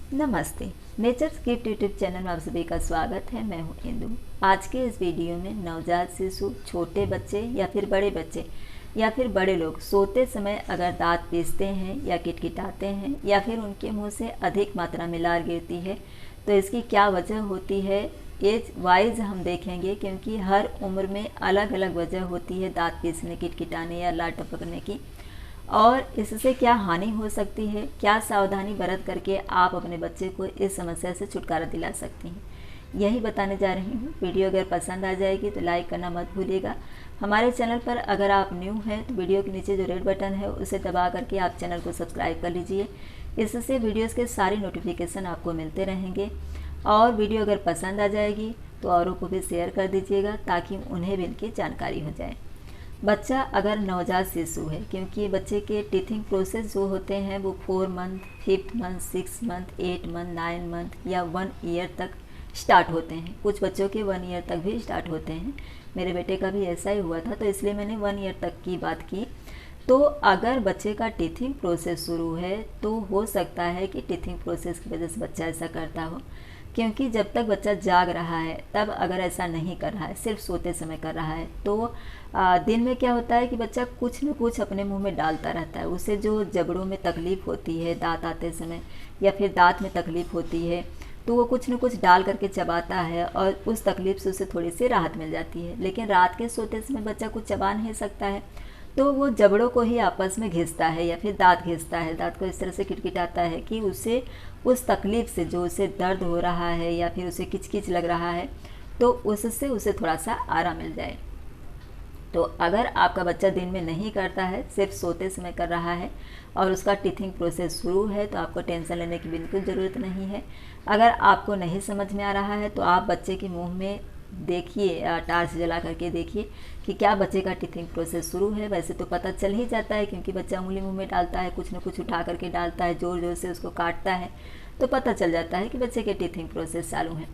नमस्ते। Natures gift YouTube channel में आप सभी का स्वागत है। मैं हूं इंदु। आज के इस वीडियो में नवजात शिशु, छोटे बच्चे या फिर बड़े बच्चे या फिर बड़े लोग सोते समय अगर दांत पीसते हैं या किटकिटाते हैं या फिर उनके मुंह से अधिक मात्रा में लार गिरती है तो इसकी क्या वजह होती है, एज वाइज हम देखेंगे, क्योंकि हर उम्र में अलग अलग वजह होती है दांत पीसने, किटकिटाने या लार टपकने की। और इससे क्या हानि हो सकती है, क्या सावधानी बरत करके आप अपने बच्चे को इस समस्या से छुटकारा दिला सकती हैं, यही बताने जा रही हूँ। वीडियो अगर पसंद आ जाएगी तो लाइक करना मत भूलिएगा। हमारे चैनल पर अगर आप न्यू हैं तो वीडियो के नीचे जो रेड बटन है उसे दबा करके आप चैनल को सब्सक्राइब कर लीजिए। इससे वीडियोज़ के सारे नोटिफिकेशन आपको मिलते रहेंगे। और वीडियो अगर पसंद आ जाएगी तो औरों को भी शेयर कर दीजिएगा ताकि उन्हें भी इनकी जानकारी हो जाए। बच्चा अगर नवजात शिशु है, क्योंकि बच्चे के टीथिंग प्रोसेस जो होते हैं वो 4 month, 5th month, 6 month, 8 month, 9 month या 1 ईयर तक स्टार्ट होते हैं। कुछ बच्चों के 1 ईयर तक भी स्टार्ट होते हैं। मेरे बेटे का भी ऐसा ही हुआ था, तो इसलिए मैंने 1 ईयर तक की बात की। तो अगर बच्चे का टीथिंग प्रोसेस शुरू है तो हो सकता है कि टीथिंग प्रोसेस की वजह से बच्चा ऐसा करता हो, क्योंकि जब तक बच्चा जाग रहा है तब अगर ऐसा नहीं कर रहा है, सिर्फ सोते समय कर रहा है, तो दिन में क्या होता है कि बच्चा कुछ न कुछ अपने मुंह में डालता रहता है। उसे जो जबड़ों में तकलीफ़ होती है दांत आते समय या फिर दांत में तकलीफ़ होती है, तो वो कुछ न कुछ डाल करके चबाता है और उस तकलीफ़ से उसे थोड़ी सी राहत मिल जाती है। लेकिन रात के सोते समय बच्चा कुछ चबा नहीं सकता है, तो वो जबड़ों को ही आपस में घिसता है या फिर दांत घिसता है, दांत को इस तरह से किटकिटाता है कि उसे उस तकलीफ़ से, जो उसे दर्द हो रहा है या फिर उसे किचकिच लग रहा है, तो उससे उसे थोड़ा सा आराम मिल जाए। तो अगर आपका बच्चा दिन में नहीं करता है, सिर्फ सोते समय कर रहा है और उसका टीथिंग प्रोसेस शुरू है, तो आपको टेंशन लेने की बिल्कुल ज़रूरत नहीं है। अगर आपको नहीं समझ में आ रहा है तो आप बच्चे के मुंह में देखिए, टार्च जला करके देखिए कि क्या बच्चे का टीथिंग प्रोसेस शुरू है। वैसे तो पता चल ही जाता है, क्योंकि बच्चा उंगली मुंह में डालता है, कुछ न कुछ उठा करके डालता है, ज़ोर ज़ोर से उसको काटता है, तो पता चल जाता है कि बच्चे के टीथिंग प्रोसेस चालू है।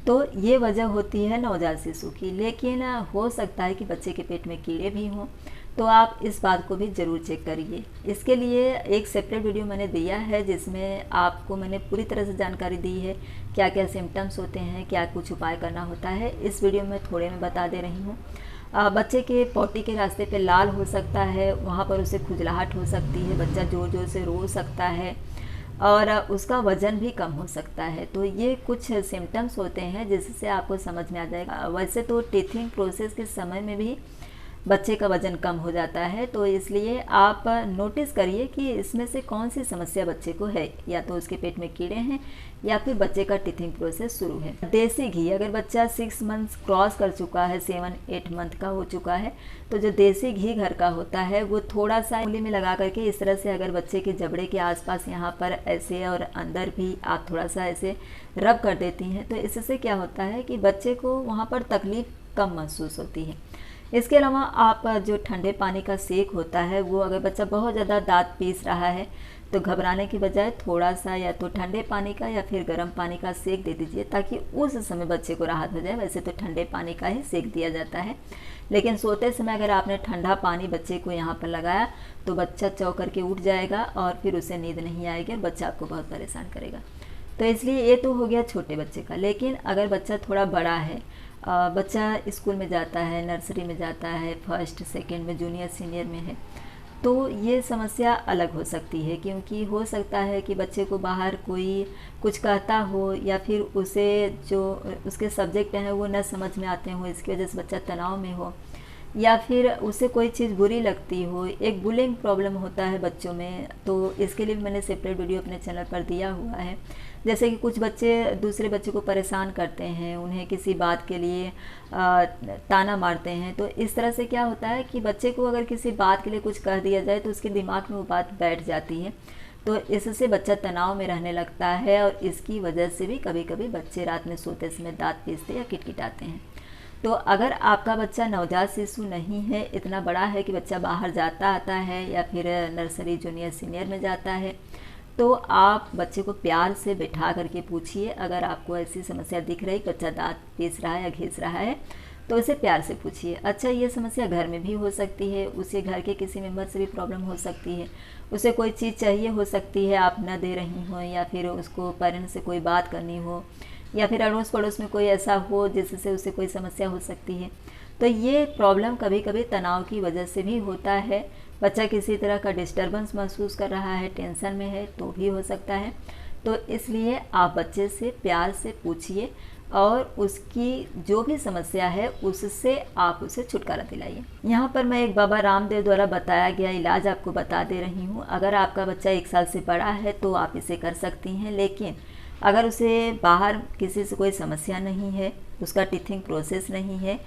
तो ये वजह होती है नवजात शिशु की। लेकिन हो सकता है कि बच्चे के पेट में कीड़े भी हों, तो आप इस बात को भी ज़रूर चेक करिए। इसके लिए एक सेपरेट वीडियो मैंने दिया है जिसमें आपको मैंने पूरी तरह से जानकारी दी है, क्या क्या सिम्टम्स होते हैं, क्या कुछ उपाय करना होता है। इस वीडियो में थोड़े में बता दे रही हूँ। बच्चे के पोटी के रास्ते पे लाल हो सकता है, वहाँ पर उसे खुजलाहट हो सकती है, बच्चा ज़ोर ज़ोर से रो सकता है और उसका वज़न भी कम हो सकता है। तो ये कुछ सिम्टम्स होते हैं जिससे आपको समझ में आ जाएगा। वैसे तो टीथिंग प्रोसेस के समय में भी बच्चे का वज़न कम हो जाता है, तो इसलिए आप नोटिस करिए कि इसमें से कौन सी समस्या बच्चे को है, या तो उसके पेट में कीड़े हैं या फिर बच्चे का टीथिंग प्रोसेस शुरू है। देसी घी, अगर बच्चा 6 मंथ्स क्रॉस कर चुका है, 7-8 मंथ का हो चुका है, तो जो देसी घी घर का होता है वो थोड़ा सा उंगली में लगा करके इस तरह से अगर बच्चे के जबड़े के आसपास यहाँ पर ऐसे और अंदर भी आप थोड़ा सा ऐसे रब कर देती हैं, तो इससे क्या होता है कि बच्चे को वहाँ पर तकलीफ़ कम महसूस होती है। इसके अलावा आप जो ठंडे पानी का सेक होता है, वो अगर बच्चा बहुत ज़्यादा दांत पीस रहा है तो घबराने की बजाय थोड़ा सा या तो ठंडे पानी का या फिर गर्म पानी का सेक दे दीजिए, ताकि उस समय बच्चे को राहत हो जाए। वैसे तो ठंडे पानी का ही सेक दिया जाता है, लेकिन सोते समय अगर आपने ठंडा पानी बच्चे को यहाँ पर लगाया तो बच्चा चौंक करके उठ जाएगा और फिर उसे नींद नहीं आएगी और बच्चा आपको बहुत परेशान करेगा। तो इसलिए ये तो हो गया छोटे बच्चे का। लेकिन अगर बच्चा थोड़ा बड़ा है, बच्चा स्कूल में जाता है, नर्सरी में जाता है, फर्स्ट सेकंड में, जूनियर सीनियर में है, तो ये समस्या अलग हो सकती है। क्योंकि हो सकता है कि बच्चे को बाहर कोई कुछ कहता हो या फिर उसे जो उसके सब्जेक्ट हैं वो न समझ में आते हो, इसकी वजह से बच्चा तनाव में हो, या फिर उसे कोई चीज़ बुरी लगती हो। एक बुलिंग प्रॉब्लम होता है बच्चों में, तो इसके लिए भी मैंने सेपरेट वीडियो अपने चैनल पर दिया हुआ है। जैसे कि कुछ बच्चे दूसरे बच्चे को परेशान करते हैं, उन्हें किसी बात के लिए ताना मारते हैं, तो इस तरह से क्या होता है कि बच्चे को अगर किसी बात के लिए कुछ कह दिया जाए तो उसके दिमाग में वो बात बैठ जाती है, तो इससे बच्चा तनाव में रहने लगता है और इसकी वजह से भी कभी कभी बच्चे रात में सोते समय दांत पीसते या किटकिटाते हैं। तो अगर आपका बच्चा नवजात शिशु नहीं है, इतना बड़ा है कि बच्चा बाहर जाता आता है या फिर नर्सरी, जूनियर, सीनियर में जाता है, तो आप बच्चे को प्यार से बिठा करके पूछिए। अगर आपको ऐसी समस्या दिख रही, बच्चा दांत पीस रहा है या घिस रहा है, तो उसे प्यार से पूछिए। अच्छा, ये समस्या घर में भी हो सकती है, उसे घर के किसी मेंबर से भी प्रॉब्लम हो सकती है, उसे कोई चीज़ चाहिए हो सकती है, आप न दे रही हो, या फिर उसको पेरेंट्स से कोई बात करनी हो, या फिर अड़ोस पड़ोस में कोई ऐसा हो जिससे उसे कोई समस्या हो सकती है। तो ये प्रॉब्लम कभी कभी तनाव की वजह से भी होता है। बच्चा किसी तरह का डिस्टर्बेंस महसूस कर रहा है, टेंशन में है, तो भी हो सकता है। तो इसलिए आप बच्चे से प्यार से पूछिए और उसकी जो भी समस्या है उससे आप उसे छुटकारा दिलाइए। यहाँ पर मैं एक बाबा रामदेव द्वारा बताया गया इलाज आपको बता दे रही हूँ। अगर आपका बच्चा 1 साल से बड़ा है तो आप इसे कर सकती हैं, लेकिन अगर उसे बाहर किसी से कोई समस्या नहीं है, उसका टीथिंग प्रोसेस नहीं है,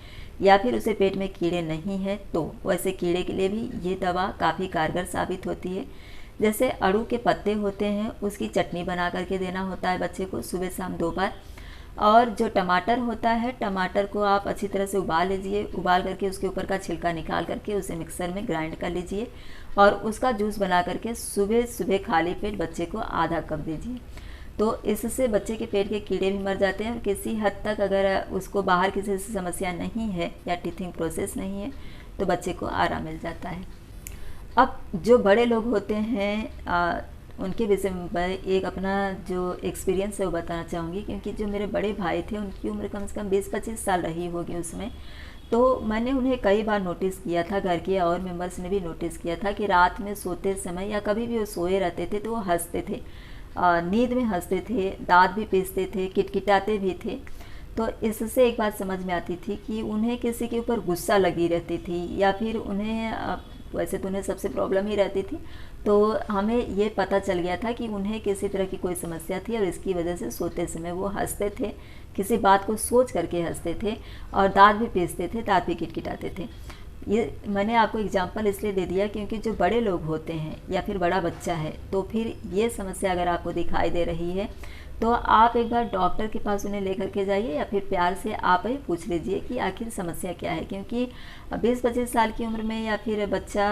या फिर उसे पेट में कीड़े नहीं हैं, तो वैसे कीड़े के लिए भी ये दवा काफ़ी कारगर साबित होती है। जैसे अड़ू के पत्ते होते हैं, उसकी चटनी बना करके देना होता है बच्चे को सुबह शाम 2 बार। और जो टमाटर होता है, टमाटर को आप अच्छी तरह से उबाल लीजिए, उबाल करके उसके ऊपर का छिलका निकाल करके उसे मिक्सर में ग्राइंड कर लीजिए और उसका जूस बना करके सुबह सुबह खाली पेट बच्चे को आधा कप दीजिए। तो इससे बच्चे के पेट के कीड़े भी मर जाते हैं और किसी हद तक अगर उसको बाहर किसी से समस्या नहीं है या टीथिंग प्रोसेस नहीं है तो बच्चे को आराम मिल जाता है। अब जो बड़े लोग होते हैं उनके विषय में मैं एक अपना जो एक्सपीरियंस है वो बताना चाहूँगी, क्योंकि जो मेरे बड़े भाई थे उनकी उम्र कम से कम 20-25 साल रही होगी उसमें। तो मैंने उन्हें कई बार नोटिस किया था, घर के और मेंबर्स ने भी नोटिस किया था कि रात में सोते समय या कभी भी वो सोए रहते थे तो वो हंसते थे, नींद में हंसते थे, दांत भी पीसते थे, किटकिटाते भी थे। तो इससे एक बात समझ में आती थी कि उन्हें किसी के ऊपर गुस्सा लगी रहती थी, या फिर उन्हें वैसे तो उन्हें सबसे प्रॉब्लम ही रहती थी। तो हमें ये पता चल गया था कि उन्हें किसी तरह की कोई समस्या थी और इसकी वजह से सोते समय वो हंसते थे, किसी बात को सोच करके हंसते थे और दांत भी पीसते थे, दांत भी किटकिटाते थे। ये मैंने आपको एग्जांपल इसलिए दे दिया क्योंकि जो बड़े लोग होते हैं या फिर बड़ा बच्चा है, तो फिर ये समस्या अगर आपको दिखाई दे रही है तो आप एक बार डॉक्टर के पास उन्हें लेकर के जाइए, या फिर प्यार से आप ही पूछ लीजिए कि आखिर समस्या क्या है। क्योंकि 20-25 साल की उम्र में या फिर बच्चा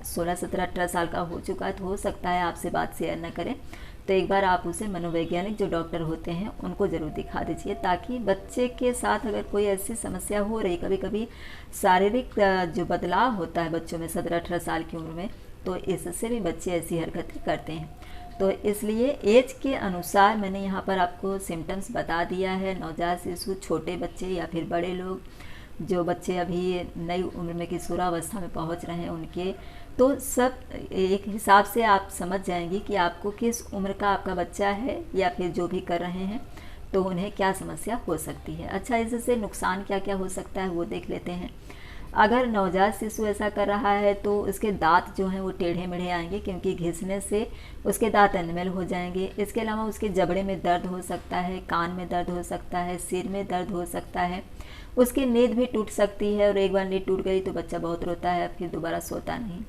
16-17-18 साल का हो चुका है तो हो सकता है आपसे बात शेयर न करें। तो एक बार आप उसे मनोवैज्ञानिक जो डॉक्टर होते हैं उनको ज़रूर दिखा दीजिए, ताकि बच्चे के साथ अगर कोई ऐसी समस्या हो रही, कभी कभी शारीरिक जो बदलाव होता है बच्चों में 17-18 साल की उम्र में, तो इससे भी बच्चे ऐसी हरकतें करते हैं। तो इसलिए एज के अनुसार मैंने यहाँ पर आपको सिम्टम्स बता दिया है। नवजात शिशु, छोटे बच्चे या फिर बड़े लोग, जो बच्चे अभी नई उम्र में किशोरावस्था में पहुँच रहे हैं उनके, तो सब एक हिसाब से आप समझ जाएंगी कि आपको किस उम्र का आपका बच्चा है या फिर जो भी कर रहे हैं तो उन्हें क्या समस्या हो सकती है। अच्छा, इससे नुकसान क्या क्या हो सकता है वो देख लेते हैं। अगर नवजात शिशु ऐसा कर रहा है तो उसके दांत जो हैं वो टेढ़े मेढ़े आएंगे, क्योंकि घिसने से उसके दांत एनिमल हो जाएंगे। इसके अलावा उसके जबड़े में दर्द हो सकता है, कान में दर्द हो सकता है, सिर में दर्द हो सकता है, उसकी नींद भी टूट सकती है, और एक बार नींद टूट गई तो बच्चा बहुत रोता है, फिर दोबारा सोता नहीं।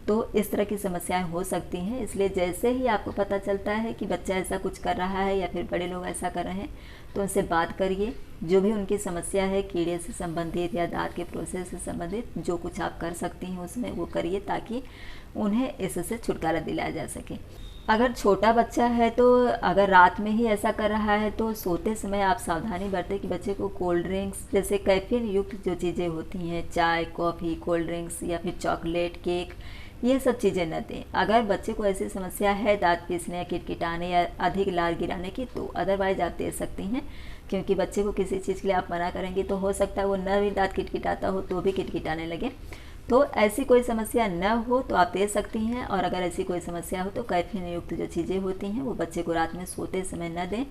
तो इस तरह की समस्याएं हो सकती हैं। इसलिए जैसे ही आपको पता चलता है कि बच्चा ऐसा कुछ कर रहा है या फिर बड़े लोग ऐसा कर रहे हैं तो उनसे बात करिए। जो भी उनकी समस्या है, कीड़े से संबंधित या दांत के प्रोसेस से संबंधित, जो कुछ आप कर सकती हैं उसमें वो करिए, ताकि उन्हें इससे छुटकारा दिलाया जा सके। अगर छोटा बच्चा है तो अगर रात में ही ऐसा कर रहा है तो सोते समय आप सावधानी बरतें कि बच्चे को कोल्ड ड्रिंक्स, जैसे कैफीन युक्त जो चीज़ें होती हैं, चाय, कॉफ़ी, कोल्ड ड्रिंक्स या फिर चॉकलेट, केक, ये सब चीज़ें न दें। अगर बच्चे को ऐसी समस्या है दांत पीसने या किटकिटाने या अधिक लार गिराने की, तो अदरवाइज आप दे सकती हैं, क्योंकि बच्चे को किसी चीज़ के लिए आप मना करेंगे तो हो सकता है वो न भी दांत किटकिटाता हो तो भी किटकिटाने लगे। तो ऐसी कोई समस्या न हो तो आप दे सकती हैं। और अगर ऐसी कोई समस्या हो तो कैफीन युक्त जो चीज़ें होती हैं वो बच्चे को रात में सोते समय न दें,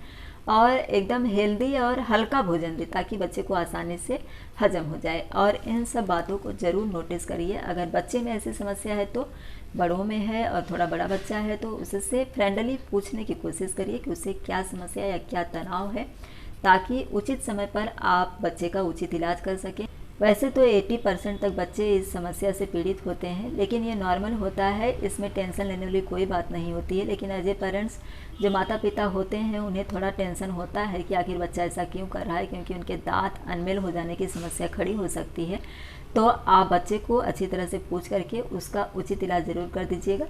और एकदम हेल्दी और हल्का भोजन दें, ताकि बच्चे को आसानी से हजम हो जाए। और इन सब बातों को ज़रूर नोटिस करिए। अगर बच्चे में ऐसी समस्या है तो बड़ों में है, और थोड़ा बड़ा बच्चा है तो उससे फ्रेंडली पूछने की कोशिश करिए कि उसे क्या समस्या या क्या तनाव है, ताकि उचित समय पर आप बच्चे का उचित इलाज कर सकें। वैसे तो 80% तक बच्चे इस समस्या से पीड़ित होते हैं, लेकिन ये नॉर्मल होता है, इसमें टेंशन लेने वाली कोई बात नहीं होती है। लेकिन एज ए पेरेंट्स, जो माता पिता होते हैं, उन्हें थोड़ा टेंशन होता है कि आखिर बच्चा ऐसा क्यों कर रहा है, क्योंकि उनके दांत अनमेल हो जाने की समस्या खड़ी हो सकती है। तो आप बच्चे को अच्छी तरह से पूछ करके उसका उचित इलाज ज़रूर कर दीजिएगा।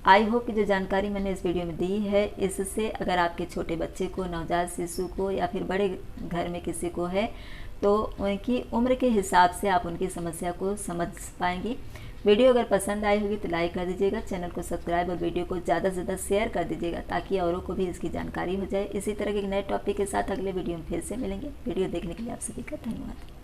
आई होप कि जो जानकारी मैंने इस वीडियो में दी है, इससे अगर आपके छोटे बच्चे को, नवजात शिशु को या फिर बड़े घर में किसी को है, तो उनकी उम्र के हिसाब से आप उनकी समस्या को समझ पाएंगी। वीडियो अगर पसंद आई होगी तो लाइक कर दीजिएगा, चैनल को सब्सक्राइब और वीडियो को ज़्यादा से ज़्यादा शेयर कर दीजिएगा ताकि औरों को भी इसकी जानकारी हो जाए। इसी तरह के एक नए टॉपिक के साथ अगले वीडियो में फिर से मिलेंगे। वीडियो देखने के लिए आप सभी का धन्यवाद।